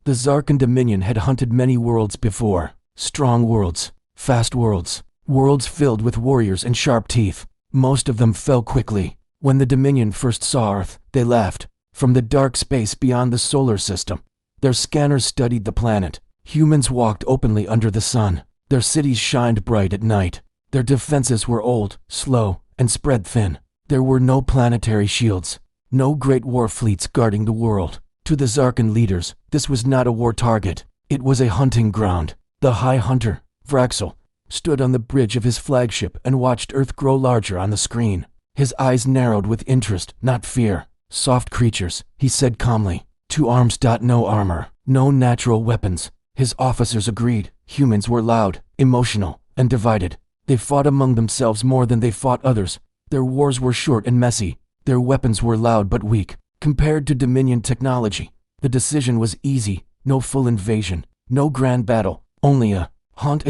The Zarkan Dominion had hunted many worlds before. Strong worlds, fast worlds, worlds filled with warriors and sharp teeth. Most of them fell quickly. When the Dominion first saw Earth, they left. From the dark space beyond the solar system, their scanners studied the planet. Humans walked openly under the sun. Their cities shined bright at night. Their defenses were old, slow, and spread thin. There were no planetary shields, no great war fleets guarding the world. To the Zarkan leaders, this was not a war target. It was a hunting ground. The High Hunter, Vraxel, stood on the bridge of his flagship and watched Earth grow larger on the screen. His eyes narrowed with interest, not fear. Soft creatures, he said calmly. 2 arms. No armor, no natural weapons. His officers agreed. Humans were loud, emotional, and divided. They fought among themselves more than they fought others. Their wars were short and messy. Their weapons were loud but weak. Compared to Dominion technology, the decision was easy. No full invasion, no grand battle, only a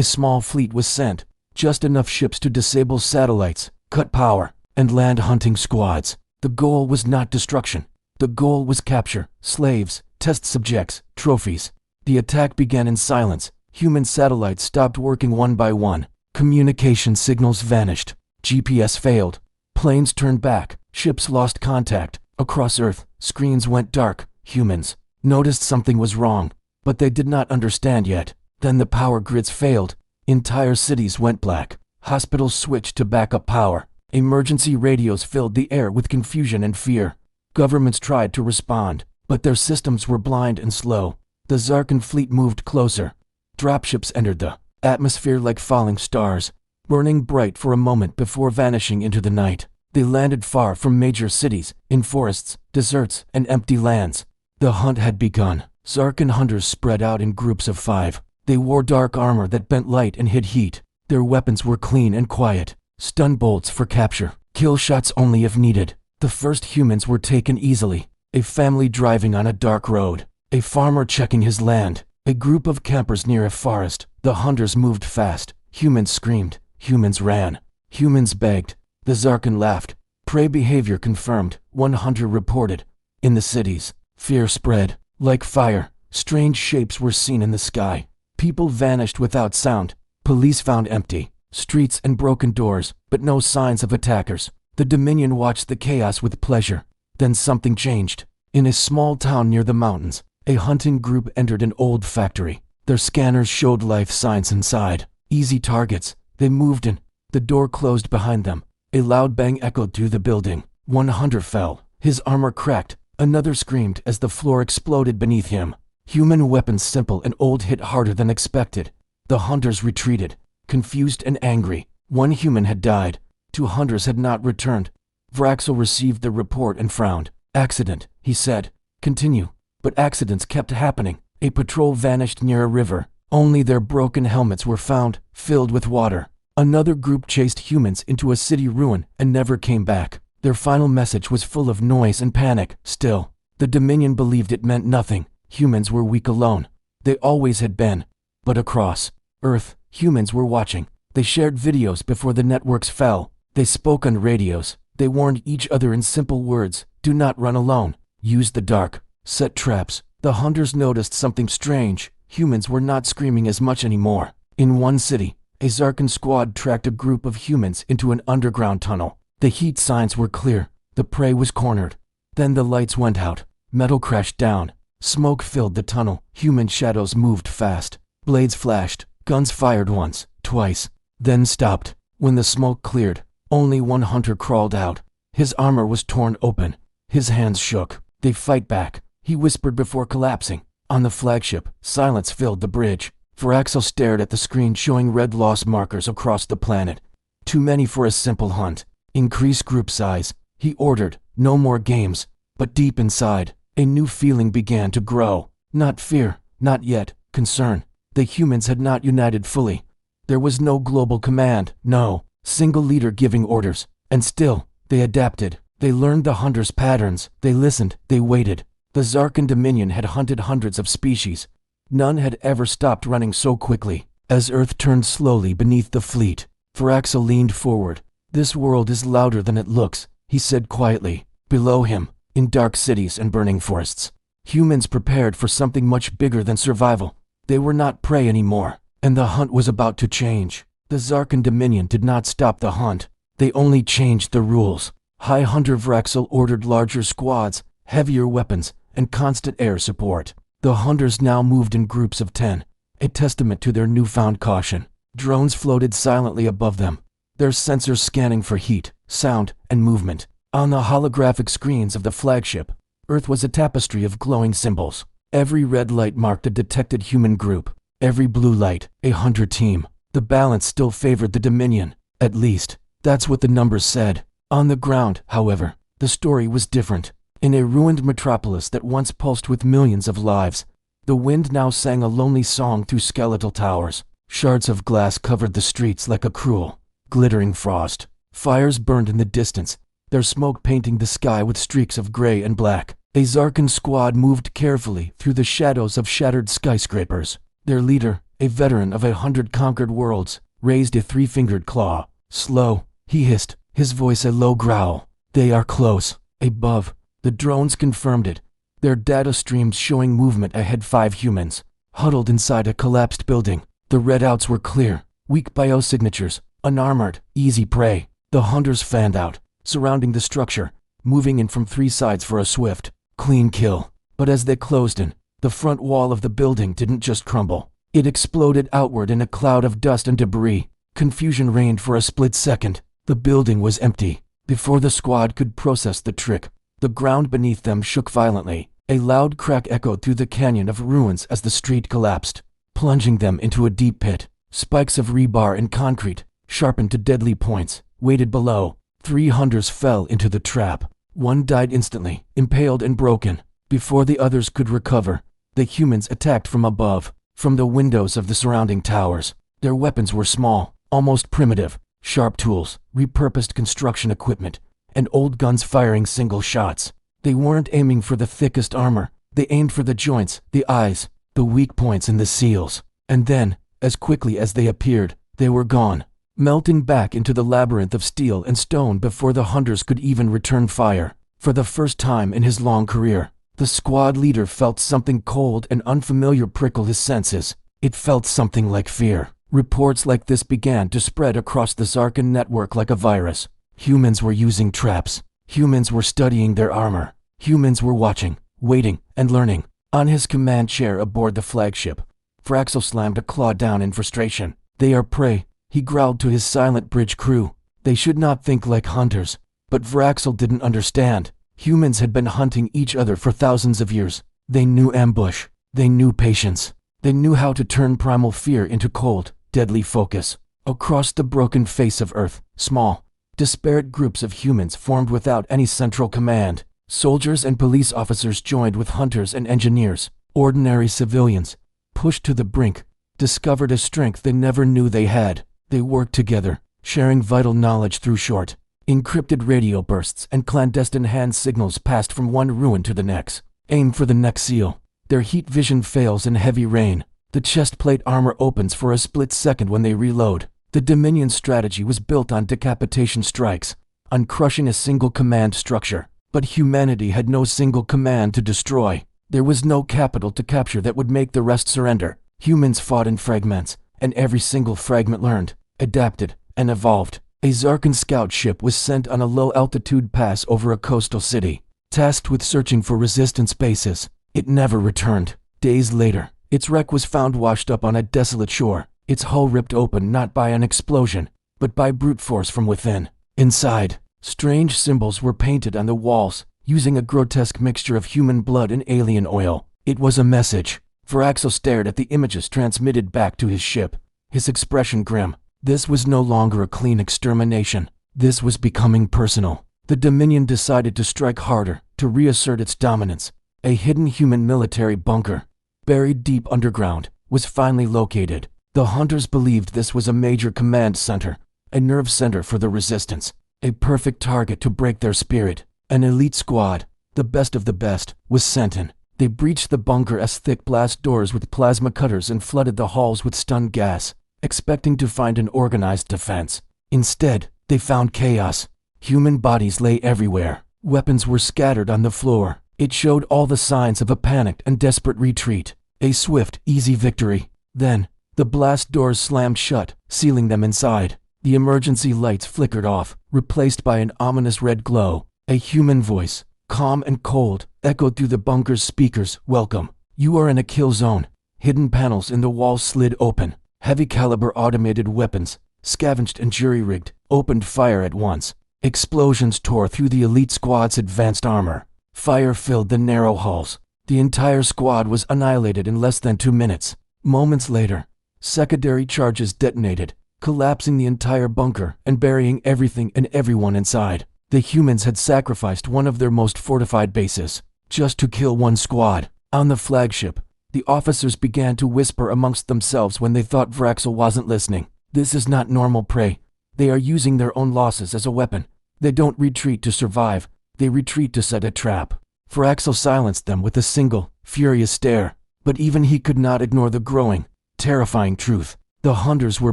small fleet was sent. Just enough ships to disable satellites, cut power, and land hunting squads. The goal was not destruction. The goal was capture, slaves, test subjects, trophies. The attack began in silence. Human satellites stopped working one by one. Communication signals vanished. GPS failed. Planes turned back. Ships lost contact. Across Earth, screens went dark. Humans noticed something was wrong, but they did not understand yet. Then the power grids failed. Entire cities went black. Hospitals switched to backup power. Emergency radios filled the air with confusion and fear. Governments tried to respond, but their systems were blind and slow. The Zarkan fleet moved closer. Dropships entered the atmosphere like falling stars, burning bright for a moment before vanishing into the night. They landed far from major cities, in forests, deserts, and empty lands. The hunt had begun. Zarkan hunters spread out in groups of 5. They wore dark armor that bent light and hid heat. Their weapons were clean and quiet. Stun bolts for capture, kill shots only if needed. The first humans were taken easily. A family driving on a dark road. A farmer checking his land. A group of campers near a forest. The hunters moved fast. Humans screamed. Humans ran. Humans begged. The Zarkan laughed. Prey behavior confirmed, one hunter reported. In the cities, fear spread. Like fire, strange shapes were seen in the sky. People vanished without sound. Police found empty streets and broken doors, but no signs of attackers. The Dominion watched the chaos with pleasure. Then something changed. In a small town near the mountains, a hunting group entered an old factory. Their scanners showed life signs inside. Easy targets. They moved in. The door closed behind them. A loud bang echoed through the building. One hunter fell. His armor cracked. Another screamed as the floor exploded beneath him. Human weapons simple and old hit harder than expected. The hunters retreated, confused and angry. One human had died. 2 hunters had not returned. Vraxel received the report and frowned. Accident, he said. Continue. But accidents kept happening. A patrol vanished near a river. Only their broken helmets were found, filled with water. Another group chased humans into a city ruin and never came back. Their final message was full of noise and panic. Still, the Dominion believed it meant nothing. Humans were weak alone. They always had been. But across Earth, humans were watching. They shared videos before the networks fell. They spoke on radios. They warned each other in simple words. Do not run alone. Use the dark. Set traps. The hunters noticed something strange. Humans were not screaming as much anymore. In one city, a Zarkan squad tracked a group of humans into an underground tunnel. The heat signs were clear. The prey was cornered. Then the lights went out. Metal crashed down. Smoke filled the tunnel. Human shadows moved fast. Blades flashed. Guns fired once, twice, then stopped. When the smoke cleared, only one hunter crawled out. His armor was torn open. His hands shook. They fight back, he whispered before collapsing. On the flagship, silence filled the bridge. Vraxel stared at the screen showing red loss markers across the planet. Too many for a simple hunt. Increase group size, he ordered. No more games. But deep inside, a new feeling began to grow. Not fear, not yet, concern. The humans had not united fully. There was no global command, no single leader giving orders. And still, they adapted. They learned the hunters' patterns. They listened, they waited. The Zarkan Dominion had hunted hundreds of species. None had ever stopped running so quickly. As Earth turned slowly beneath the fleet, Vraxel leaned forward. This world is louder than it looks, he said quietly. Below him, in dark cities and burning forests, Humans prepared for something much bigger than survival. They were not prey anymore, and the hunt was about to change. The Zarkan Dominion did not stop the hunt. They only changed the rules. High Hunter Vraxel ordered larger squads, heavier weapons, and constant air support. The hunters now moved in groups of 10, a testament to their newfound caution. Drones floated silently above them, their sensors scanning for heat, sound, and movement. On the holographic screens of the flagship, Earth was a tapestry of glowing symbols. Every red light marked a detected human group. Every blue light, a hunter team. The balance still favored the Dominion. At least, that's what the numbers said. On the ground, however, the story was different. In a ruined metropolis that once pulsed with millions of lives, the wind now sang a lonely song through skeletal towers. Shards of glass covered the streets like a cruel, glittering frost. Fires burned in the distance, their smoke painting the sky with streaks of gray and black. A Zarkan squad moved carefully through the shadows of shattered skyscrapers. Their leader, a veteran of 100 conquered worlds, raised a three-fingered claw. Slow, he hissed, his voice a low growl. They are close. Above, the drones confirmed it. Their data streamed showing movement ahead. 5 humans, huddled inside a collapsed building. The readouts were clear. Weak biosignatures, unarmored, easy prey. The hunters fanned out, surrounding the structure, moving in from 3 sides for a swift, clean kill. But as they closed in, the front wall of the building didn't just crumble. It exploded outward in a cloud of dust and debris. Confusion reigned for a split second. The building was empty. Before the squad could process the trick, the ground beneath them shook violently. A loud crack echoed through the canyon of ruins as the street collapsed, plunging them into a deep pit. Spikes of rebar and concrete, sharpened to deadly points, waited below. 3 hunters fell into the trap. One died instantly, impaled and broken. Before the others could recover, the humans attacked from above, from the windows of the surrounding towers. Their weapons were small, almost primitive. Sharp tools, repurposed construction equipment, and old guns firing single shots. They weren't aiming for the thickest armor. They aimed for the joints, the eyes, the weak points in the seals. And then, as quickly as they appeared, they were gone, melting back into the labyrinth of steel and stone before the hunters could even return fire. For the first time in his long career, the squad leader felt something cold and unfamiliar prickle his senses. It felt something like fear. Reports like this began to spread across the Zarkan network like a virus. Humans were using traps. Humans were studying their armor. Humans were watching, waiting, and learning. On his command chair aboard the flagship, Vraxel slammed a claw down in frustration. They are prey, he growled to his silent bridge crew. They should not think like hunters. But Vraxel didn't understand. Humans had been hunting each other for thousands of years. They knew ambush. They knew patience. They knew how to turn primal fear into cold, deadly focus. Across the broken face of Earth, small, disparate groups of humans formed without any central command. Soldiers and police officers joined with hunters and engineers. Ordinary civilians, pushed to the brink, discovered a strength they never knew they had. They worked together, sharing vital knowledge through short, encrypted radio bursts and clandestine hand signals passed from one ruin to the next. Aim for the next seal. Their heat vision fails in heavy rain. The chest plate armor opens for a split second when they reload. The Dominion strategy was built on decapitation strikes, on crushing a single command structure. But humanity had no single command to destroy. There was no capital to capture that would make the rest surrender. Humans fought in fragments, and every single fragment learned, adapted, and evolved. A Zarkan scout ship was sent on a low-altitude pass over a coastal city, tasked with searching for resistance bases. It never returned. Days later, its wreck was found washed up on a desolate shore, its hull ripped open not by an explosion, but by brute force from within. Inside, strange symbols were painted on the walls, using a grotesque mixture of human blood and alien oil. It was a message. Vraxel stared at the images transmitted back to his ship, his expression grim. This was no longer a clean extermination. This was becoming personal. The Dominion decided to strike harder, to reassert its dominance. A hidden human military bunker, buried deep underground, was finally located. The hunters believed this was a major command center, a nerve center for the resistance, a perfect target to break their spirit. An elite squad, the best of the best, was sent in. They breached the bunker's thick blast doors with plasma cutters and flooded the halls with stun gas, expecting to find an organized defense. Instead, they found chaos. Human bodies lay everywhere. Weapons were scattered on the floor. It showed all the signs of a panicked and desperate retreat. A swift, easy victory. Then, the blast doors slammed shut, sealing them inside. The emergency lights flickered off, replaced by an ominous red glow. A human voice, calm and cold, echoed through the bunker's speakers. "Welcome. You are in a kill zone." Hidden panels in the walls slid open. Heavy-caliber automated weapons, scavenged and jury-rigged, opened fire at once. Explosions tore through the elite squad's advanced armor. Fire filled the narrow halls. The entire squad was annihilated in less than 2 minutes. Moments later, secondary charges detonated, collapsing the entire bunker and burying everything and everyone inside. The humans had sacrificed one of their most fortified bases, just to kill one squad. On the flagship, the officers began to whisper amongst themselves when they thought Vraxel wasn't listening. "This is not normal prey. They are using their own losses as a weapon. They don't retreat to survive, they retreat to set a trap." Vraxel silenced them with a single, furious stare. But even he could not ignore the growing, terrifying truth. The hunters were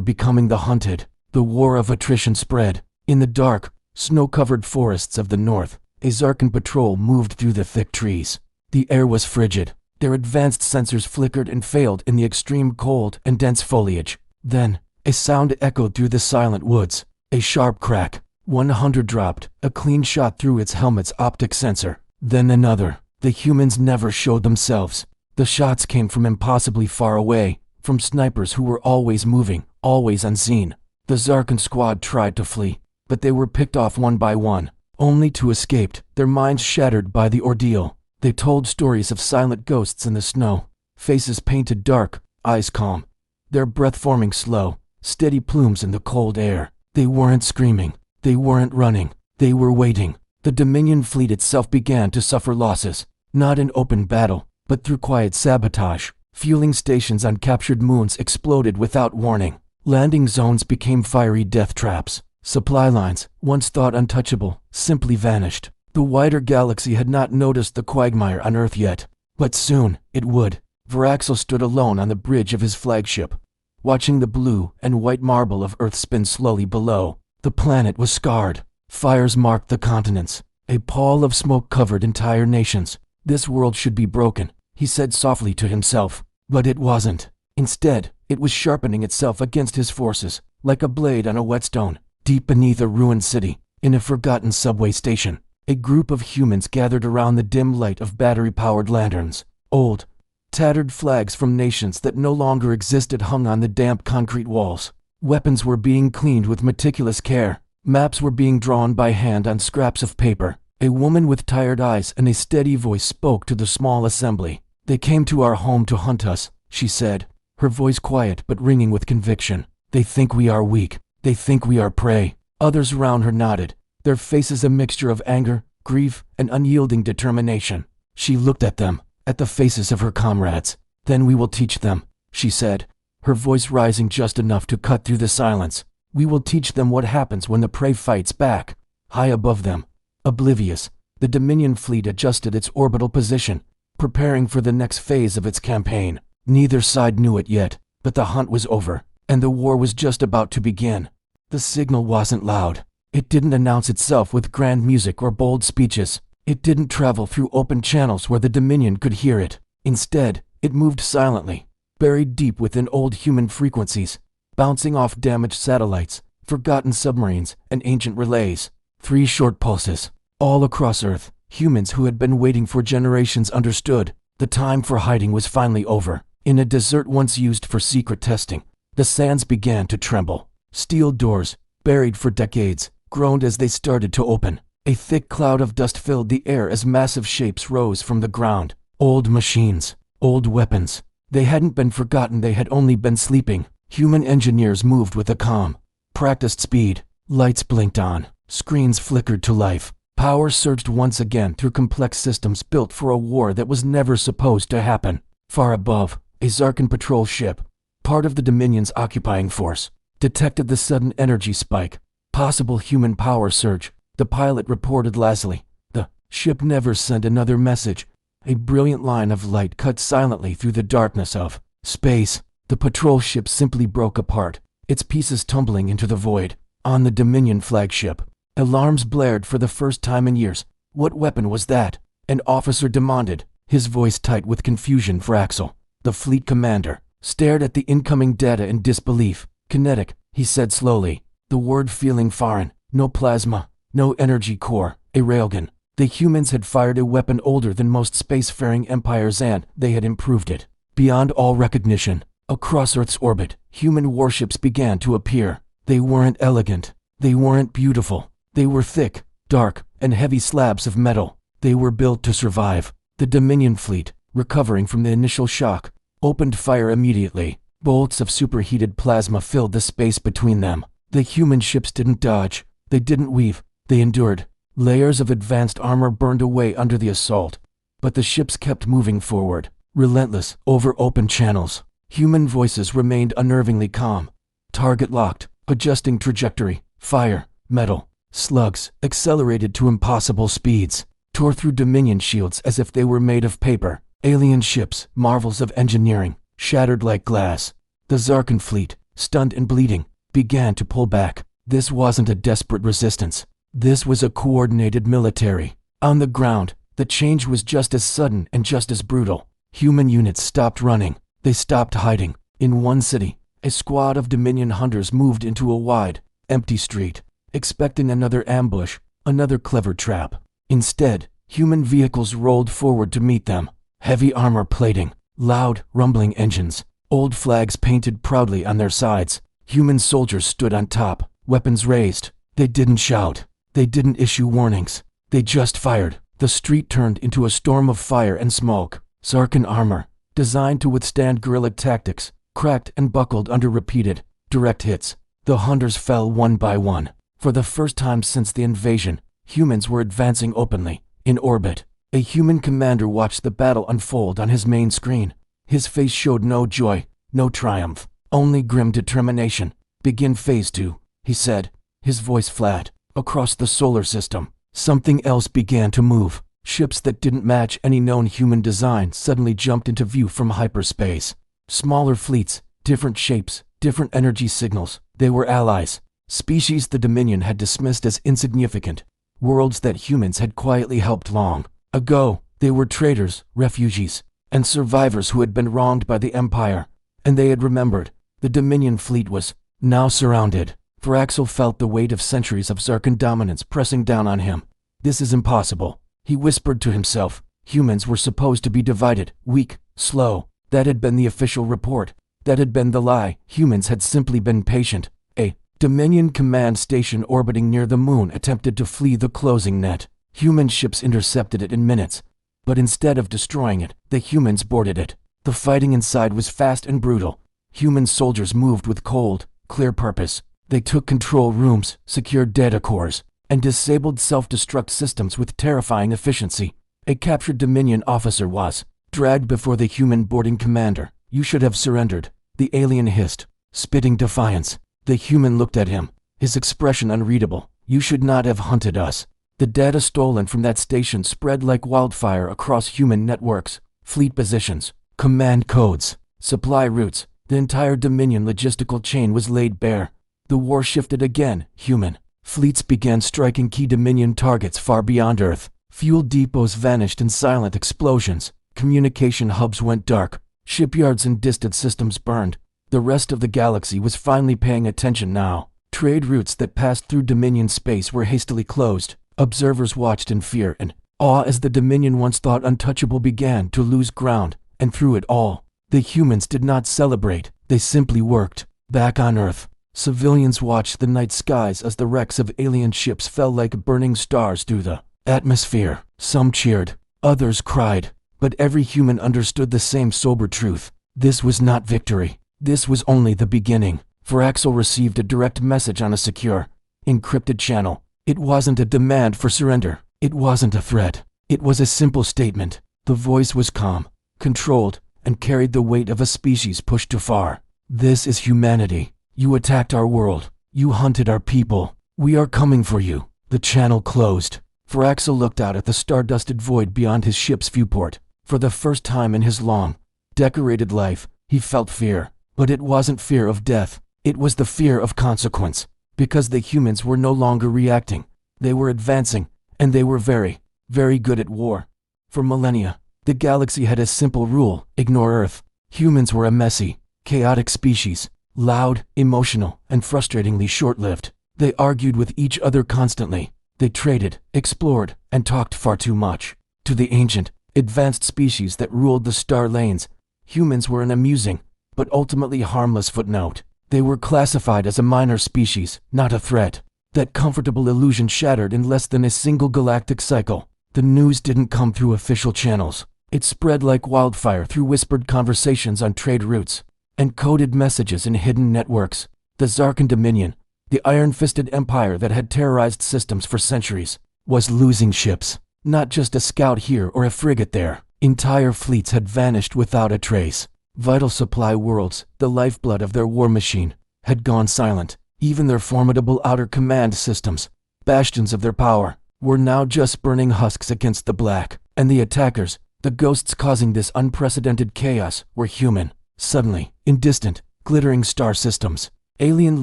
becoming the hunted. The war of attrition spread. In the dark, snow-covered forests of the north, a Zarkan patrol moved through the thick trees. The air was frigid. Their advanced sensors flickered and failed in the extreme cold and dense foliage. Then, a sound echoed through the silent woods. A sharp crack. One hunter dropped, a clean shot through its helmet's optic sensor. Then another. The humans never showed themselves. The shots came from impossibly far away, from snipers who were always moving, always unseen. The Zarkan squad tried to flee, but they were picked off one by one, only to escape, their minds shattered by the ordeal. They told stories of silent ghosts in the snow, faces painted dark, eyes calm, their breath forming slow, steady plumes in the cold air. They weren't screaming, they weren't running, they were waiting. The Dominion fleet itself began to suffer losses, not in open battle, but through quiet sabotage. Fueling stations on captured moons exploded without warning. Landing zones became fiery death traps. Supply lines, once thought untouchable, simply vanished. The wider galaxy had not noticed the quagmire on Earth yet, but soon it would. Vraxel stood alone on the bridge of his flagship, watching the blue and white marble of Earth spin slowly below. The planet was scarred. Fires marked the continents. A pall of smoke covered entire nations. This world should be broken, he said softly to himself. But it wasn't. Instead, it was sharpening itself against his forces, like a blade on a whetstone. Deep beneath a ruined city, in a forgotten subway station, a group of humans gathered around the dim light of battery-powered lanterns. Old, tattered flags from nations that no longer existed hung on the damp concrete walls. Weapons were being cleaned with meticulous care. Maps were being drawn by hand on scraps of paper. A woman with tired eyes and a steady voice spoke to the small assembly. "They came to our home to hunt us," she said, her voice quiet but ringing with conviction. "They think we are weak. They think we are prey." Others around her nodded, their faces a mixture of anger, grief, and unyielding determination. She looked at them, at the faces of her comrades. "Then we will teach them," she said, her voice rising just enough to cut through the silence. "We will teach them what happens when the prey fights back." High above them, oblivious, the Dominion fleet adjusted its orbital position, preparing for the next phase of its campaign. Neither side knew it yet, but the hunt was over, and the war was just about to begin. The signal wasn't loud. It didn't announce itself with grand music or bold speeches. It didn't travel through open channels where the Dominion could hear it. Instead, it moved silently, buried deep within old human frequencies, bouncing off damaged satellites, forgotten submarines, and ancient relays. 3 short pulses, all across Earth. Humans who had been waiting for generations understood. The time for hiding was finally over. In a desert once used for secret testing, the sands began to tremble. Steel doors, buried for decades, groaned as they started to open. A thick cloud of dust filled the air as massive shapes rose from the ground. Old machines, old weapons. They hadn't been forgotten, they had only been sleeping. Human engineers moved with a calm, practiced speed. Lights blinked on, screens flickered to life. Power surged once again through complex systems built for a war that was never supposed to happen. Far above, a Zarkan patrol ship, part of the Dominion's occupying force, detected the sudden energy spike. Possible human power surge, the pilot reported lazily. The ship never sent another message. A brilliant line of light cut silently through the darkness of space. The patrol ship simply broke apart, its pieces tumbling into the void. On the Dominion flagship, alarms blared for the first time in years. What weapon was that? An officer demanded, his voice tight with confusion. Fraxel, the fleet commander, stared at the incoming data in disbelief. Kinetic, he said slowly, the word feeling foreign. No plasma, no energy core, a railgun. The humans had fired a weapon older than most spacefaring empires, and they had improved it beyond all recognition. Across Earth's orbit, human warships began to appear. They weren't elegant. They weren't beautiful. They were thick, dark, and heavy slabs of metal. They were built to survive. The Dominion fleet, recovering from the initial shock, opened fire immediately. Bolts of superheated plasma filled the space between them. The human ships didn't dodge. They didn't weave. They endured. Layers of advanced armor burned away under the assault. But the ships kept moving forward, relentless, over open channels. Human voices remained unnervingly calm. Target locked, adjusting trajectory. Fire, metal, slugs, accelerated to impossible speeds, tore through Dominion shields as if they were made of paper. Alien ships, marvels of engineering, shattered like glass. The Zarkan fleet, stunned and bleeding, began to pull back. This wasn't a desperate resistance. This was a coordinated military. On the ground, the change was just as sudden and just as brutal. Human units stopped running. They stopped hiding. In one city, a squad of Dominion hunters moved into a wide, empty street, expecting another ambush, another clever trap. Instead, human vehicles rolled forward to meet them. Heavy armor plating, loud, rumbling engines, old flags painted proudly on their sides. Human soldiers stood on top, weapons raised. They didn't shout. They didn't issue warnings. They just fired. The street turned into a storm of fire and smoke. Zarkan armor, designed to withstand guerrilla tactics, cracked and buckled under repeated, direct hits. The hunters fell one by one. For the first time since the invasion, humans were advancing openly. In orbit, a human commander watched the battle unfold on his main screen. His face showed no joy, no triumph, only grim determination. Begin phase 2, he said, his voice flat. Across the solar system, something else began to move. Ships that didn't match any known human design suddenly jumped into view from hyperspace. Smaller fleets, different shapes, different energy signals. They were allies. Species the Dominion had dismissed as insignificant. Worlds that humans had quietly helped long ago. They were traitors, refugees, and survivors who had been wronged by the Empire. And they had remembered. The Dominion fleet was now surrounded. Fraxel felt the weight of centuries of Zarkan dominance pressing down on him. This is impossible, he whispered to himself. Humans were supposed to be divided, weak, slow. That had been the official report. That had been the lie. Humans had simply been patient. A Dominion command station orbiting near the moon attempted to flee the closing net. Human ships intercepted it in minutes. But instead of destroying it, the humans boarded it. The fighting inside was fast and brutal. Human soldiers moved with cold, clear purpose. They took control rooms, secured data cores, and disabled self-destruct systems with terrifying efficiency. A captured Dominion officer was dragged before the human boarding commander. You should have surrendered, the alien hissed, spitting defiance. The human looked at him, his expression unreadable. You should not have hunted us. The data stolen from that station spread like wildfire across human networks, fleet positions, command codes, supply routes. The entire Dominion logistical chain was laid bare. The war shifted again. Human fleets began striking key Dominion targets far beyond Earth. Fuel depots vanished in silent explosions. Communication hubs went dark. Shipyards and distant systems burned. The rest of the galaxy was finally paying attention now. Trade routes that passed through Dominion space were hastily closed. Observers watched in fear and awe as the Dominion once thought untouchable began to lose ground. And through it all, the humans did not celebrate. They simply worked. Back on Earth, civilians watched the night skies as the wrecks of alien ships fell like burning stars through the atmosphere. Some cheered, others cried, but every human understood the same sober truth. This was not victory. This was only the beginning. Fraxel received a direct message on a secure, encrypted channel. It wasn't a demand for surrender. It wasn't a threat. It was a simple statement. The voice was calm, controlled, and carried the weight of a species pushed too far. This is humanity. You attacked our world. You hunted our people. We are coming for you. The channel closed. Fraxel looked out at the star-dusted void beyond his ship's viewport. For the first time in his long, decorated life, he felt fear. But it wasn't fear of death. It was the fear of consequence. Because the humans were no longer reacting. They were advancing, and they were very, very good at war. For millennia, the galaxy had a simple rule: ignore Earth. Humans were a messy, chaotic species, loud, emotional, and frustratingly short-lived. They argued with each other constantly. They traded, explored, and talked far too much. To the ancient, advanced species that ruled the star lanes, humans were an amusing, but ultimately harmless footnote. They were classified as a minor species, not a threat. That comfortable illusion shattered in less than a single galactic cycle. The news didn't come through official channels. It spread like wildfire through whispered conversations on trade routes and coded messages in hidden networks. The Zarkan Dominion, the iron-fisted empire that had terrorized systems for centuries, was losing ships. Not just a scout here or a frigate there. Entire fleets had vanished without a trace. Vital supply worlds, the lifeblood of their war machine, had gone silent. Even their formidable outer command systems, bastions of their power, were now just burning husks against the black. And the attackers, the ghosts causing this unprecedented chaos, were human. Suddenly, in distant, glittering star systems, alien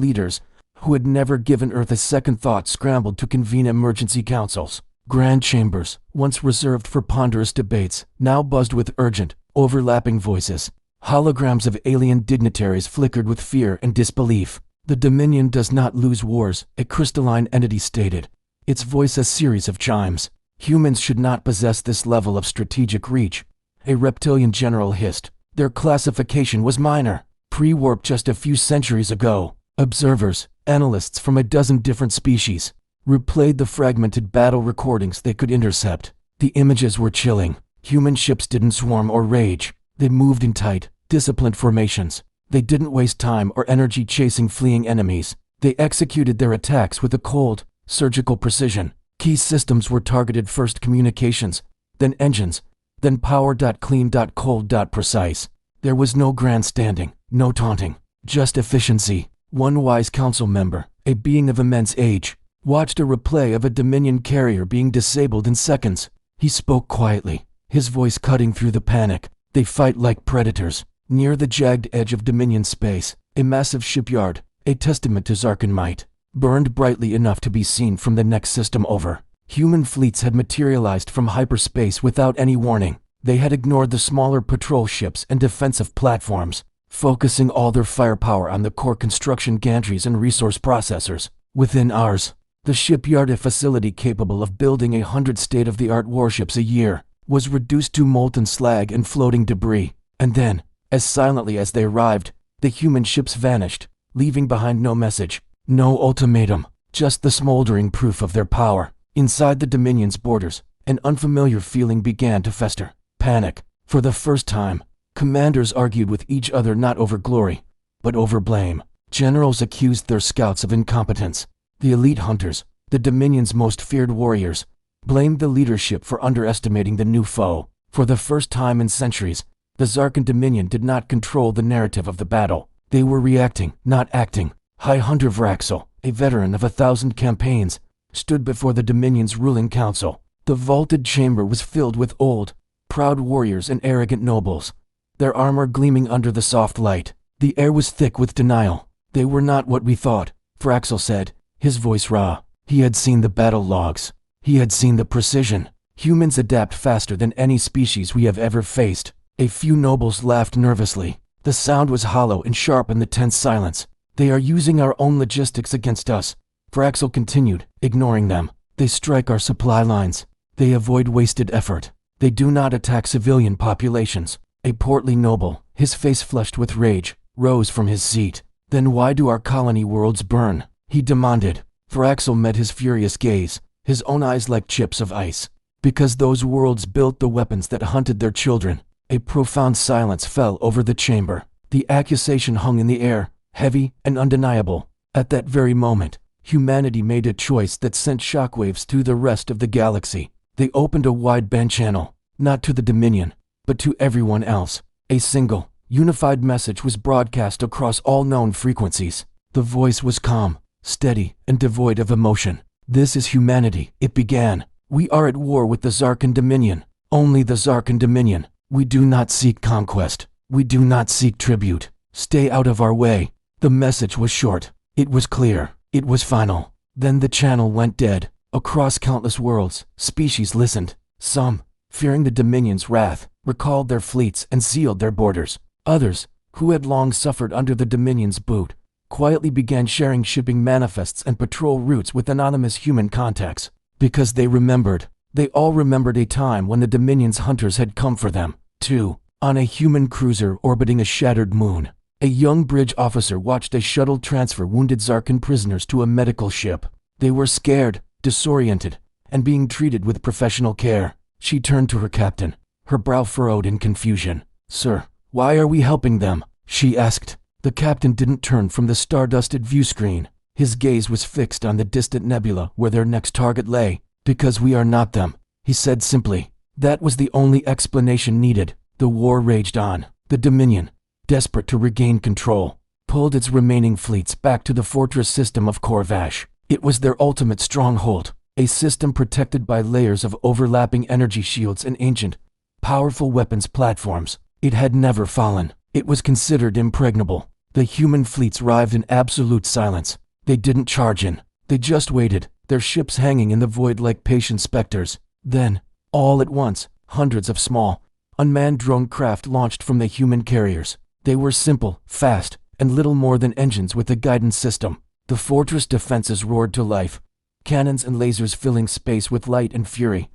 leaders who had never given Earth a second thought scrambled to convene emergency councils. Grand chambers, once reserved for ponderous debates, now buzzed with urgent, overlapping voices. Holograms of alien dignitaries flickered with fear and disbelief. The Dominion does not lose wars, a crystalline entity stated, its voice a series of chimes. Humans should not possess this level of strategic reach. A reptilian general hissed. Their classification was minor, pre-warp just a few centuries ago. Observers, analysts from a dozen different species, replayed the fragmented battle recordings they could intercept. The images were chilling. Human ships didn't swarm or rage. They moved in tight, disciplined formations. They didn't waste time or energy chasing fleeing enemies. They executed their attacks with a cold, surgical precision. Key systems were targeted: first communications, then engines, then power. Clean, cold, precise. There was no grandstanding, no taunting, just efficiency. One wise council member, a being of immense age, watched a replay of a Dominion carrier being disabled in seconds. He spoke quietly, his voice cutting through the panic. They fight like predators. Near the jagged edge of Dominion space, a massive shipyard, a testament to Zarkan might, burned brightly enough to be seen from the next system over. Human fleets had materialized from hyperspace without any warning. They had ignored the smaller patrol ships and defensive platforms, focusing all their firepower on the core construction gantries and resource processors. Within hours, the shipyard, a facility capable of building 100 state-of-the-art warships a year, was reduced to molten slag and floating debris. And then, as silently as they arrived, the human ships vanished, leaving behind no message, no ultimatum, just the smoldering proof of their power. Inside the Dominion's borders, an unfamiliar feeling began to fester. Panic. For the first time, commanders argued with each other not over glory, but over blame. Generals accused their scouts of incompetence. The elite hunters, the Dominion's most feared warriors, blamed the leadership for underestimating the new foe. For the first time in centuries, the Zarkan Dominion did not control the narrative of the battle. They were reacting, not acting. High Hunter Vraxel, a veteran of 1,000 campaigns, stood before the Dominion's ruling council. The vaulted chamber was filled with old, proud warriors and arrogant nobles, their armor gleaming under the soft light. The air was thick with denial. They were not what we thought, Vraxel said, his voice raw. He had seen the battle logs. He had seen the precision. Humans adapt faster than any species we have ever faced. A few nobles laughed nervously. The sound was hollow and sharp in the tense silence. They are using our own logistics against us, Vraxel continued, ignoring them. They strike our supply lines. They avoid wasted effort. They do not attack civilian populations. A portly noble, his face flushed with rage, rose from his seat. Then why do our colony worlds burn? He demanded. Vraxel met his furious gaze, his own eyes like chips of ice. Because those worlds built the weapons that hunted their children. A profound silence fell over the chamber. The accusation hung in the air, heavy and undeniable. At that very moment, humanity made a choice that sent shockwaves through the rest of the galaxy. They opened a wideband channel, not to the Dominion, but to everyone else. A single, unified message was broadcast across all known frequencies. The voice was calm, steady, and devoid of emotion. This is humanity, it began. We are at war with the Zarkan Dominion. Only the Zarkan Dominion. We do not seek conquest. We do not seek tribute. Stay out of our way. The message was short. It was clear. It was final. Then the channel went dead. Across countless worlds, species listened. Some, fearing the Dominion's wrath, recalled their fleets and sealed their borders. Others, who had long suffered under the Dominion's boot, quietly began sharing shipping manifests and patrol routes with anonymous human contacts. Because they all remembered a time when the Dominion's hunters had come for them, too. On a human cruiser orbiting a shattered moon, a young bridge officer watched a shuttle transfer wounded Zarkan prisoners to a medical ship. They were scared, disoriented, and being treated with professional care. She turned to her captain, her brow furrowed in confusion. "Sir, why are we helping them?" she asked. The captain didn't turn from the star-dusted view screen. His gaze was fixed on the distant nebula where their next target lay. "Because we are not them," he said simply. That was the only explanation needed. The war raged on. The Dominion, desperate to regain control, pulled its remaining fleets back to the fortress system of Corvash. It was their ultimate stronghold, a system protected by layers of overlapping energy shields and ancient, powerful weapons platforms. It had never fallen. It was considered impregnable. The human fleets arrived in absolute silence. They didn't charge in. They just waited, their ships hanging in the void like patient specters. Then, all at once, hundreds of small, unmanned drone craft launched from the human carriers. They were simple, fast, and little more than engines with a guidance system. The fortress defenses roared to life, cannons and lasers filling space with light and fury,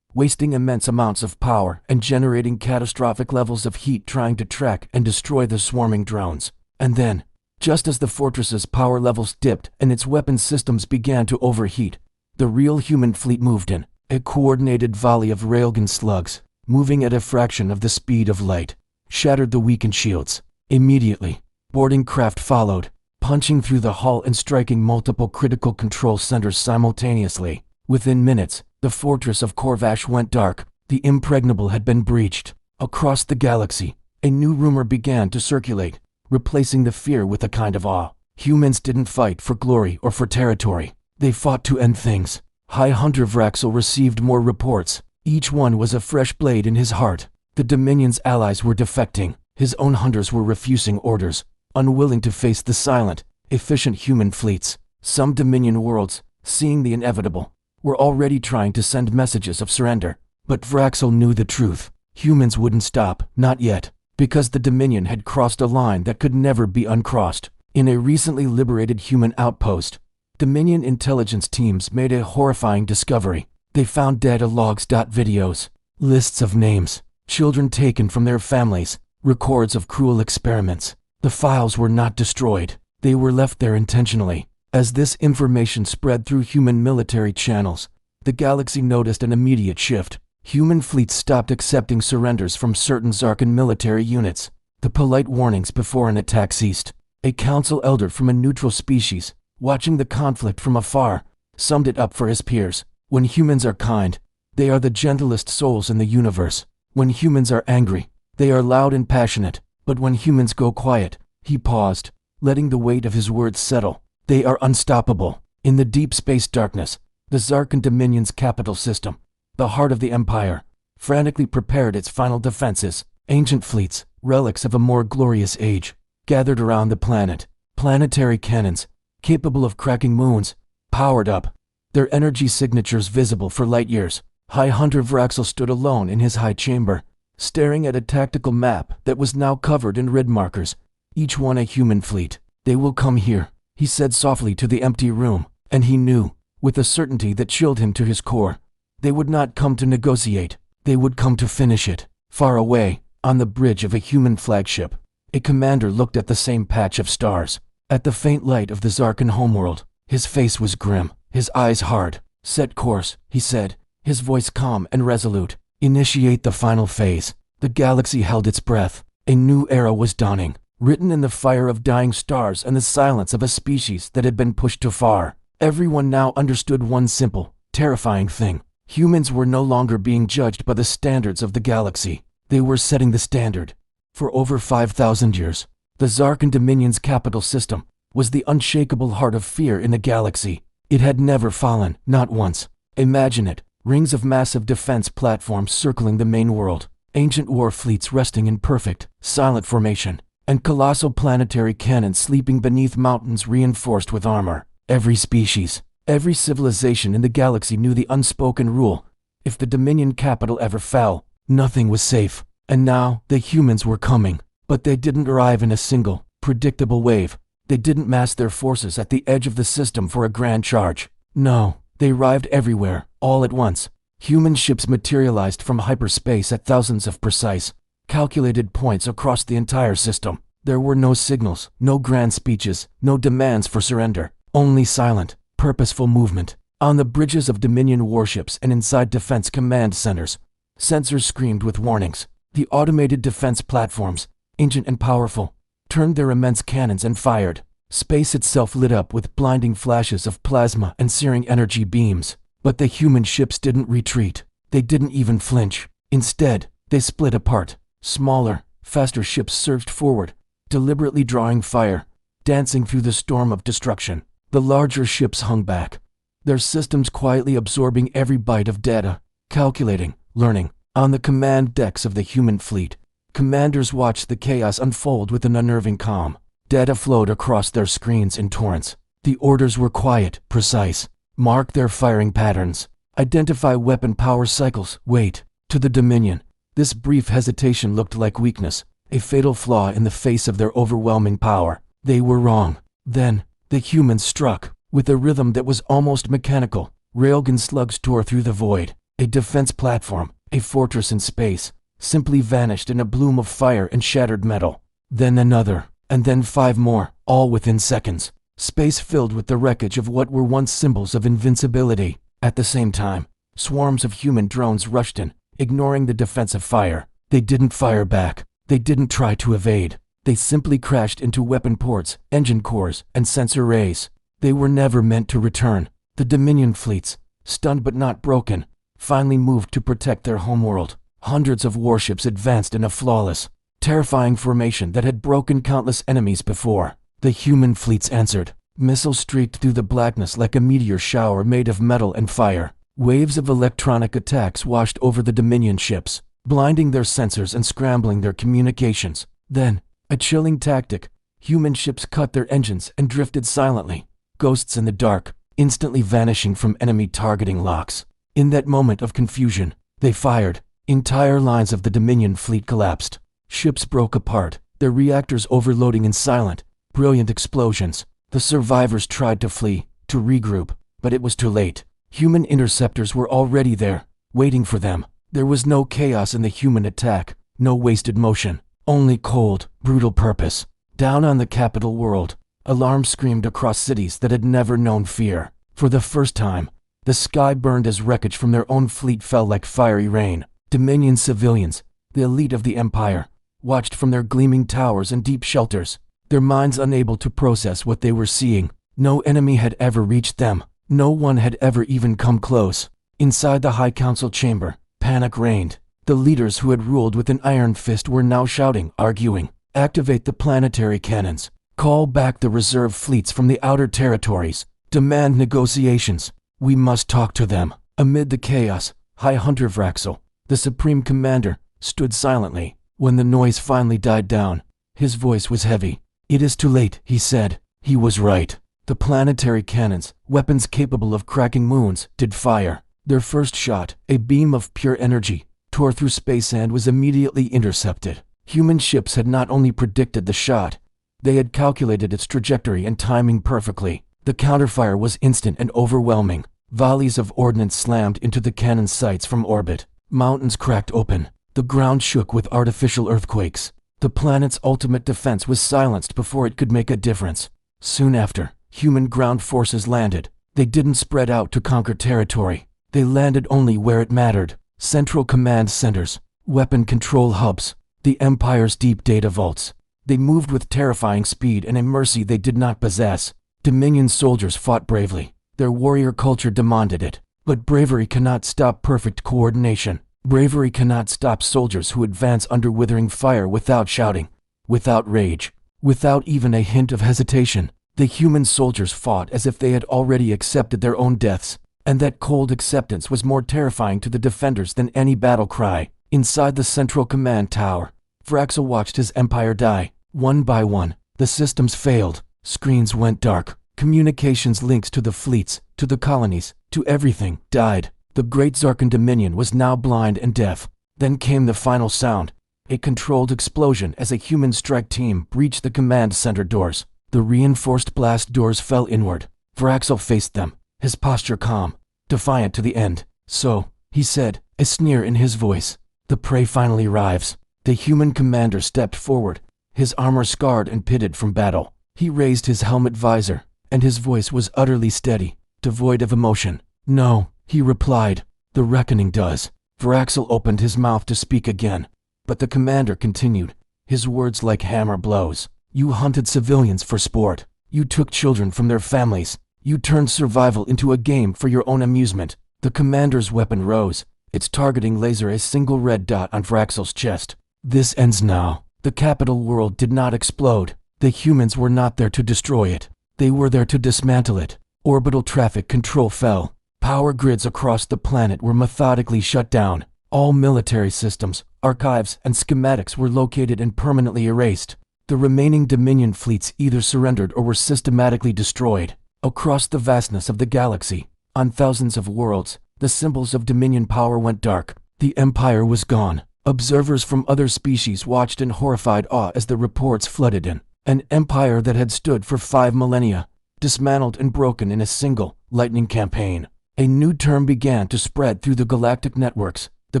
wasting immense amounts of power and generating catastrophic levels of heat trying to track and destroy the swarming drones. And then, just as the fortress's power levels dipped and its weapons systems began to overheat, the real human fleet moved in, a coordinated volley of railgun slugs, moving at a fraction of the speed of light, shattered the weakened shields. Immediately, boarding craft followed, punching through the hull and striking multiple critical control centers simultaneously. Within minutes, the fortress of Corvash went dark. The impregnable had been breached. Across the galaxy, a new rumor began to circulate, replacing the fear with a kind of awe. Humans didn't fight for glory or for territory. They fought to end things. High Hunter Vraxel received more reports. Each one was a fresh blade in his heart. The Dominion's allies were defecting. His own hunters were refusing orders, unwilling to face the silent, efficient human fleets. Some Dominion worlds, seeing the inevitable, were already trying to send messages of surrender. But Vraxel knew the truth. Humans wouldn't stop, not yet, because the Dominion had crossed a line that could never be uncrossed. In a recently liberated human outpost, Dominion intelligence teams made a horrifying discovery. They found data logs, videos, lists of names, children taken from their families, records of cruel experiments. The files were not destroyed. They were left there intentionally. As this information spread through human military channels, the galaxy noticed an immediate shift. Human fleets stopped accepting surrenders from certain Zarkan military units. The polite warnings before an attack ceased. A council elder from a neutral species, watching the conflict from afar, summed it up for his peers. When humans are kind, they are the gentlest souls in the universe. When humans are angry, they are loud and passionate. But when humans go quiet, he paused, letting the weight of his words settle. They are unstoppable. In the deep space darkness, the Zarkan Dominion's capital system, the heart of the Empire, frantically prepared its final defenses. Ancient fleets, relics of a more glorious age, gathered around the planet. Planetary cannons, capable of cracking moons, powered up, their energy signatures visible for light years. High Hunter Vraxel stood alone in his high chamber, staring at a tactical map that was now covered in red markers, each one a human fleet. "They will come here," he said softly to the empty room, and he knew, with a certainty that chilled him to his core, they would not come to negotiate, they would come to finish it. Far away, on the bridge of a human flagship, a commander looked at the same patch of stars, at the faint light of the Zarkan homeworld. His face was grim, his eyes hard. "Set course," he said, his voice calm and resolute. "Initiate the final phase." The galaxy held its breath. A new era was dawning, written in the fire of dying stars and the silence of a species that had been pushed too far. Everyone now understood one simple, terrifying thing. Humans were no longer being judged by the standards of the galaxy. They were setting the standard. For over 5,000 years, the Zarkan Dominion's capital system was the unshakable heart of fear in the galaxy. It had never fallen, not once. Imagine it, rings of massive defense platforms circling the main world, ancient war fleets resting in perfect, silent formation, and colossal planetary cannons sleeping beneath mountains reinforced with armor. Every species, every civilization in the galaxy knew the unspoken rule: If the Dominion capital ever fell, nothing was safe. And now, the humans were coming. But they didn't arrive in a single, predictable wave. They didn't mass their forces at the edge of the system for a grand charge. No, they arrived everywhere, all at once. Human ships materialized from hyperspace at thousands of precise, calculated points across the entire system. There were no signals, no grand speeches, no demands for surrender. Only silent, purposeful movement. On the bridges of Dominion warships and inside defense command centers, sensors screamed with warnings. The automated defense platforms, ancient and powerful, turned their immense cannons and fired. Space itself lit up with blinding flashes of plasma and searing energy beams. But the human ships didn't retreat. They didn't even flinch. Instead, they split apart. Smaller, faster ships surged forward, deliberately drawing fire, dancing through the storm of destruction. The larger ships hung back, their systems quietly absorbing every byte of data, calculating, learning. On the command decks of the human fleet, commanders watched the chaos unfold with an unnerving calm. Data flowed across their screens in torrents. The orders were quiet, precise. Mark their firing patterns. Identify weapon power cycles. Wait. To the Dominion, this brief hesitation looked like weakness, a fatal flaw in the face of their overwhelming power. They were wrong. Then, the humans struck. With a rhythm that was almost mechanical, railgun slugs tore through the void. A defense platform, a fortress in space, simply vanished in a bloom of fire and shattered metal. Then another, and then 5 more, all within seconds. Space filled with the wreckage of what were once symbols of invincibility. At the same time, swarms of human drones rushed in, ignoring the defensive fire. They didn't fire back. They didn't try to evade. They simply crashed into weapon ports, engine cores, and sensor arrays. They were never meant to return. The Dominion fleets, stunned but not broken, finally moved to protect their homeworld. Hundreds of warships advanced in a flawless, terrifying formation that had broken countless enemies before. The human fleets answered. Missiles streaked through the blackness like a meteor shower made of metal and fire. Waves of electronic attacks washed over the Dominion ships, blinding their sensors and scrambling their communications. Then, a chilling tactic, human ships cut their engines and drifted silently, ghosts in the dark, instantly vanishing from enemy targeting locks. In that moment of confusion, they fired. Entire lines of the Dominion fleet collapsed. Ships broke apart, their reactors overloading in silent, brilliant explosions. The survivors tried to flee, to regroup, but it was too late. Human interceptors were already there, waiting for them. There was no chaos in the human attack, no wasted motion, only cold, brutal purpose. Down on the capital world, alarms screamed across cities that had never known fear. For the first time, the sky burned as wreckage from their own fleet fell like fiery rain. Dominion civilians, the elite of the Empire, watched from their gleaming towers and deep shelters, their minds unable to process what they were seeing. No enemy had ever reached them. No one had ever even come close. Inside the High Council chamber, panic reigned. The leaders who had ruled with an iron fist were now shouting, arguing, activate the planetary cannons, call back the reserve fleets from the outer territories, demand negotiations. We must talk to them. Amid the chaos, High Hunter Vraxel, the Supreme Commander, stood silently. When the noise finally died down, his voice was heavy. It is too late, he said. He was right. The planetary cannons, weapons capable of cracking moons, did fire. Their first shot, a beam of pure energy, tore through space and was immediately intercepted. Human ships had not only predicted the shot, they had calculated its trajectory and timing perfectly. The counterfire was instant and overwhelming. Volleys of ordnance slammed into the cannon sights from orbit. Mountains cracked open. The ground shook with artificial earthquakes. The planet's ultimate defense was silenced before it could make a difference. Soon after, human ground forces landed. They didn't spread out to conquer territory. They landed only where it mattered. Central command centers, weapon control hubs, the Empire's deep data vaults. They moved with terrifying speed and a mercy they did not possess. Dominion soldiers fought bravely. Their warrior culture demanded it. But bravery cannot stop perfect coordination. Bravery cannot stop soldiers who advance under withering fire without shouting, without rage, without even a hint of hesitation. The human soldiers fought as if they had already accepted their own deaths, and that cold acceptance was more terrifying to the defenders than any battle cry. Inside the central command tower, Vraxel watched his empire die. One by one, the systems failed. Screens went dark. Communications links to the fleets, to the colonies, to everything, died. The great Zarkan Dominion was now blind and deaf. Then came the final sound, a controlled explosion as a human strike team breached the command center doors. The reinforced blast doors fell inward. Vraxel faced them, his posture calm, defiant to the end. "So," he said, a sneer in his voice, "the prey finally arrives." The human commander stepped forward, his armor scarred and pitted from battle. He raised his helmet visor, and his voice was utterly steady, devoid of emotion. "No," he replied, "the reckoning does." Vraxel opened his mouth to speak again, but the commander continued, his words like hammer blows. "You hunted civilians for sport. You took children from their families. You turned survival into a game for your own amusement." The commander's weapon rose, its targeting laser a single red dot on Vraxel's chest. "This ends now." The capital world did not explode. The humans were not there to destroy it. They were there to dismantle it. Orbital traffic control fell. Power grids across the planet were methodically shut down. All military systems, archives, and schematics were located and permanently erased. The remaining Dominion fleets either surrendered or were systematically destroyed. Across the vastness of the galaxy, on thousands of worlds, the symbols of Dominion power went dark. The Empire was gone. Observers from other species watched in horrified awe as the reports flooded in. An empire that had stood for 5 millennia, dismantled and broken in a single, lightning campaign. A new term began to spread through the galactic networks, the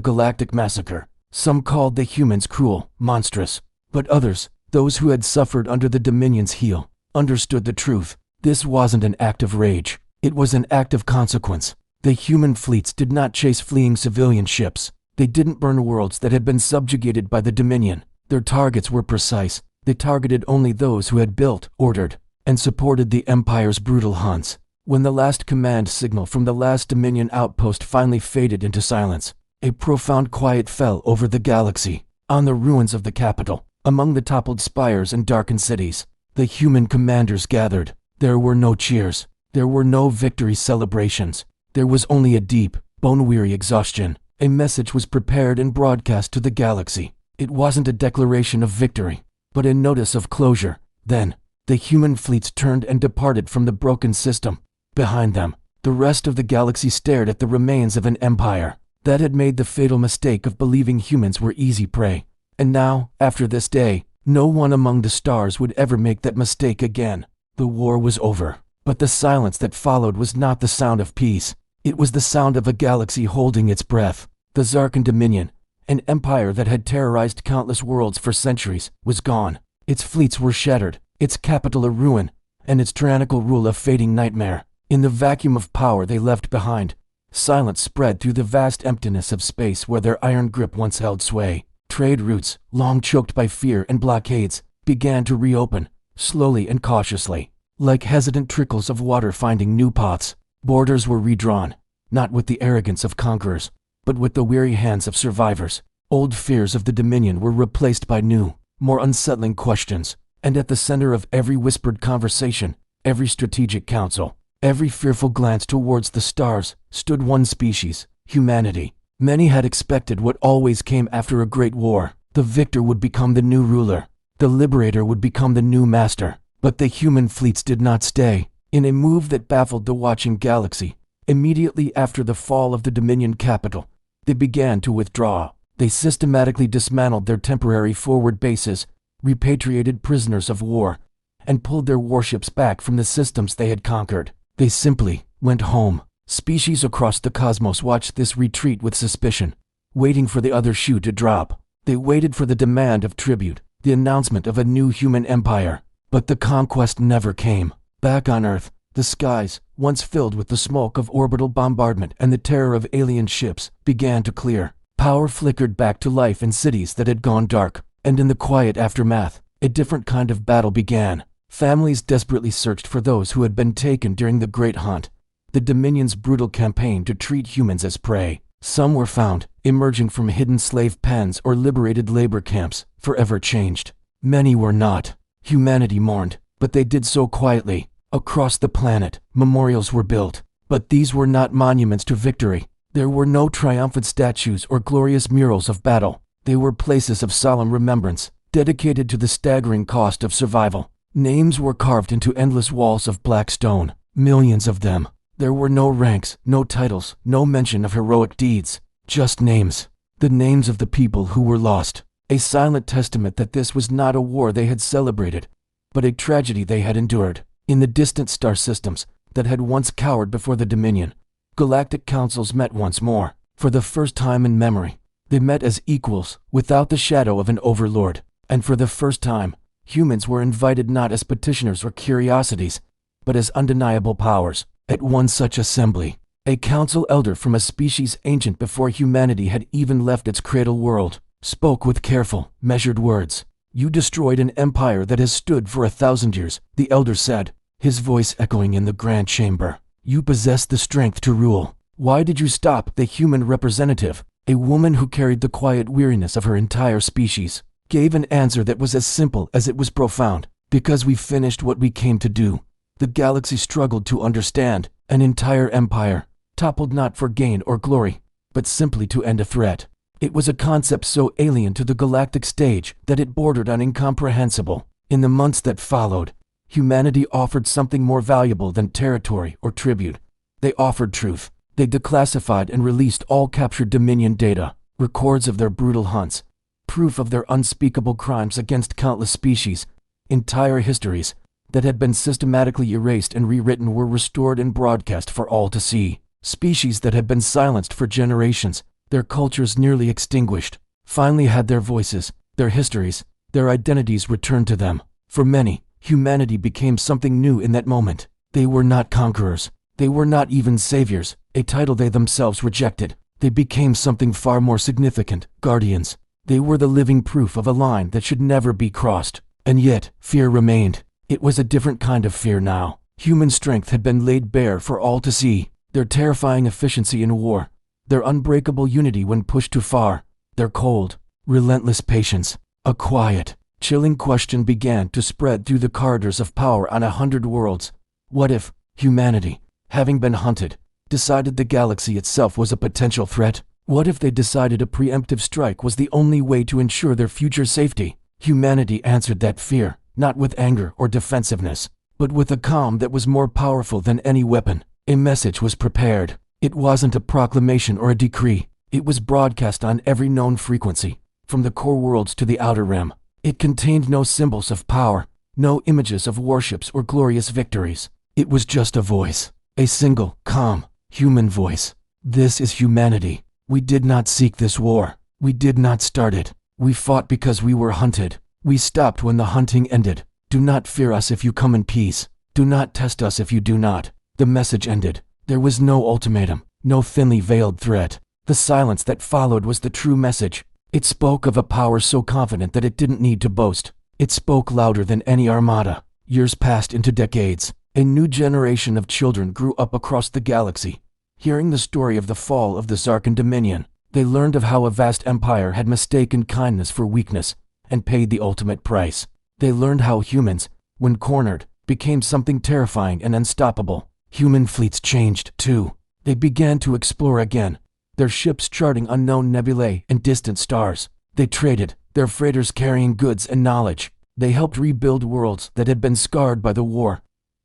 Galactic Massacre. Some called the humans cruel, monstrous, but others, those who had suffered under the Dominion's heel, understood the truth. This wasn't an act of rage. It was an act of consequence. The human fleets did not chase fleeing civilian ships. They didn't burn worlds that had been subjugated by the Dominion. Their targets were precise. They targeted only those who had built, ordered, and supported the Empire's brutal hunts. When the last command signal from the last Dominion outpost finally faded into silence, a profound quiet fell over the galaxy. On the ruins of the capital, among the toppled spires and darkened cities, the human commanders gathered. There were no cheers. There were no victory celebrations. There was only a deep, bone-weary exhaustion. A message was prepared and broadcast to the galaxy. It wasn't a declaration of victory, but a notice of closure. Then, the human fleets turned and departed from the broken system. Behind them, the rest of the galaxy stared at the remains of an empire that had made the fatal mistake of believing humans were easy prey. And now, after this day, no one among the stars would ever make that mistake again. The war was over, but the silence that followed was not the sound of peace. It was the sound of a galaxy holding its breath. The Zarkan Dominion, an empire that had terrorized countless worlds for centuries, was gone. Its fleets were shattered, its capital a ruin, and its tyrannical rule a fading nightmare. In the vacuum of power they left behind, silence spread through the vast emptiness of space where their iron grip once held sway. Trade routes, long choked by fear and blockades, began to reopen, slowly and cautiously, like hesitant trickles of water finding new paths. Borders were redrawn, not with the arrogance of conquerors, but with the weary hands of survivors. Old fears of the Dominion were replaced by new, more unsettling questions, and at the center of every whispered conversation, every strategic council, every fearful glance towards the stars, stood one species, humanity. Many had expected what always came after a great war. The victor would become the new ruler. The liberator would become the new master. But the human fleets did not stay. In a move that baffled the watching galaxy, immediately after the fall of the Dominion capital, they began to withdraw. They systematically dismantled their temporary forward bases, repatriated prisoners of war, and pulled their warships back from the systems they had conquered. They simply went home. Species across the cosmos watched this retreat with suspicion, waiting for the other shoe to drop. They waited for the demand of tribute, the announcement of a new human empire. But the conquest never came. Back on Earth, the skies, once filled with the smoke of orbital bombardment and the terror of alien ships, began to clear. Power flickered back to life in cities that had gone dark, and in the quiet aftermath, a different kind of battle began. Families desperately searched for those who had been taken during the Great Hunt, the Dominion's brutal campaign to treat humans as prey. Some were found, emerging from hidden slave pens or liberated labor camps, forever changed. Many were not. Humanity mourned, but they did so quietly. Across the planet, memorials were built, but these were not monuments to victory. There were no triumphant statues or glorious murals of battle. They were places of solemn remembrance, dedicated to the staggering cost of survival. Names were carved into endless walls of black stone, millions of them. There were no ranks, no titles, no mention of heroic deeds, just names. The names of the people who were lost. A silent testament that this was not a war they had celebrated, but a tragedy they had endured. In the distant star systems that had once cowered before the Dominion, galactic councils met once more. For the first time in memory, they met as equals, without the shadow of an overlord. And for the first time, humans were invited not as petitioners or curiosities, but as undeniable powers. At one such assembly, a council elder from a species ancient before humanity had even left its cradle world spoke with careful, measured words. "You destroyed an empire that has stood for 1,000 years," the elder said, his voice echoing in the grand chamber. "You possess the strength to rule. Why did you stop?" The human representative, a woman who carried the quiet weariness of her entire species, gave an answer that was as simple as it was profound. "Because we finished what we came to do." The galaxy struggled to understand. An entire empire, toppled not for gain or glory, but simply to end a threat. It was a concept so alien to the galactic stage that it bordered on incomprehensible. In the months that followed, humanity offered something more valuable than territory or tribute. They offered truth. They declassified and released all captured Dominion data, records of their brutal hunts, proof of their unspeakable crimes against countless species. Entire histories that had been systematically erased and rewritten were restored and broadcast for all to see. Species that had been silenced for generations, their cultures nearly extinguished, finally had their voices, their histories, their identities returned to them. For many, humanity became something new in that moment. They were not conquerors. They were not even saviors, a title they themselves rejected. They became something far more significant, guardians. They were the living proof of a line that should never be crossed. And yet, fear remained. It was a different kind of fear now. Human strength had been laid bare for all to see. Their terrifying efficiency in war, their unbreakable unity when pushed too far, their cold, relentless patience. A quiet, chilling question began to spread through the corridors of power on 100 worlds. What if humanity, having been hunted, decided the galaxy itself was a potential threat? What if they decided a preemptive strike was the only way to ensure their future safety? Humanity answered that fear, not with anger or defensiveness, but with a calm that was more powerful than any weapon. A message was prepared. It wasn't a proclamation or a decree. It was broadcast on every known frequency, from the core worlds to the outer rim. It contained no symbols of power, no images of warships or glorious victories. It was just a voice, a single, calm, human voice. "This is humanity. We did not seek this war. We did not start it. We fought because we were hunted. We stopped when the hunting ended. Do not fear us if you come in peace. Do not test us if you do not." The message ended. There was no ultimatum, no thinly veiled threat. The silence that followed was the true message. It spoke of a power so confident that it didn't need to boast. It spoke louder than any armada. Years passed into decades. A new generation of children grew up across the galaxy. Hearing the story of the fall of the Zarkan Dominion, they learned of how a vast empire had mistaken kindness for weakness and paid the ultimate price. They learned how humans, when cornered, became something terrifying and unstoppable. Human fleets changed, too. They began to explore again, their ships charting unknown nebulae and distant stars. They traded, their freighters carrying goods and knowledge. They helped rebuild worlds that had been scarred by the war,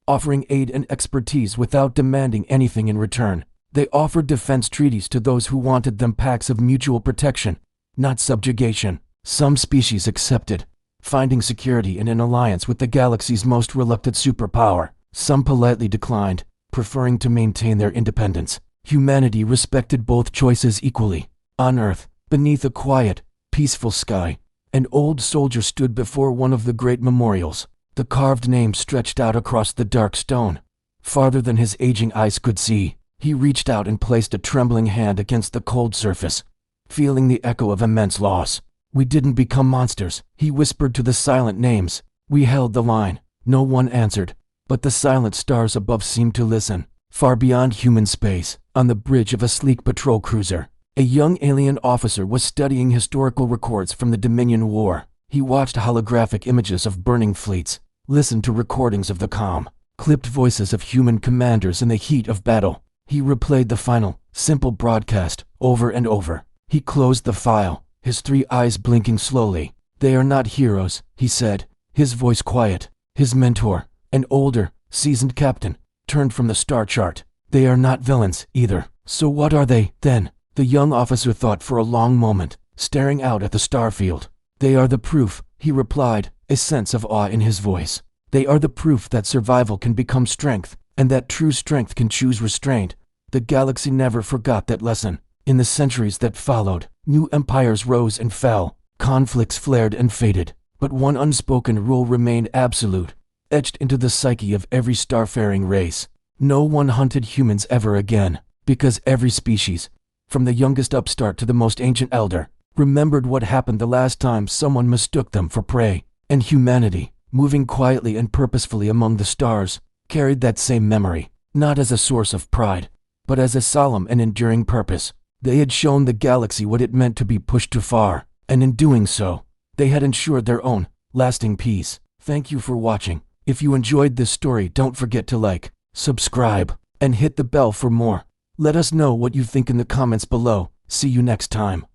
offering aid and expertise without demanding anything in return. They offered defense treaties to those who wanted them, pacts of mutual protection, not subjugation. Some species accepted, finding security in an alliance with the galaxy's most reluctant superpower. Some politely declined, preferring to maintain their independence. Humanity respected both choices equally. On Earth, beneath a quiet, peaceful sky, an old soldier stood before one of the great memorials. The carved name stretched out across the dark stone, farther than his aging eyes could see. He reached out and placed a trembling hand against the cold surface, feeling the echo of immense loss. "We didn't become monsters," he whispered to the silent names. "We held the line." No one answered, but the silent stars above seemed to listen. Far beyond human space, on the bridge of a sleek patrol cruiser, a young alien officer was studying historical records from the Dominion War. He watched holographic images of burning fleets, listened to recordings of the calm, clipped voices of human commanders in the heat of battle. He replayed the final, simple broadcast over and over. He closed the file, his 3 eyes blinking slowly. "They are not heroes," he said, his voice quiet. His mentor, an older, seasoned captain, turned from the star chart. They are not villains, either. So what are they, then? The young officer thought for a long moment, staring out at the starfield. They are the proof, he replied, a sense of awe in his voice. They are the proof that survival can become strength, and that true strength can choose restraint. The galaxy never forgot that lesson. In the centuries that followed, new empires rose and fell, conflicts flared and faded, but one unspoken rule remained absolute, etched into the psyche of every starfaring race. No one hunted humans ever again, because every species, from the youngest upstart to the most ancient elder, remembered what happened the last time someone mistook them for prey. And humanity, moving quietly and purposefully among the stars, carried that same memory, not as a source of pride, but as a solemn and enduring purpose. They had shown the galaxy what it meant to be pushed too far, and in doing so, they had ensured their own lasting peace. Thank you for watching. If you enjoyed this story, don't forget to like, subscribe, and hit the bell for more. Let us know what you think in the comments below. See you next time.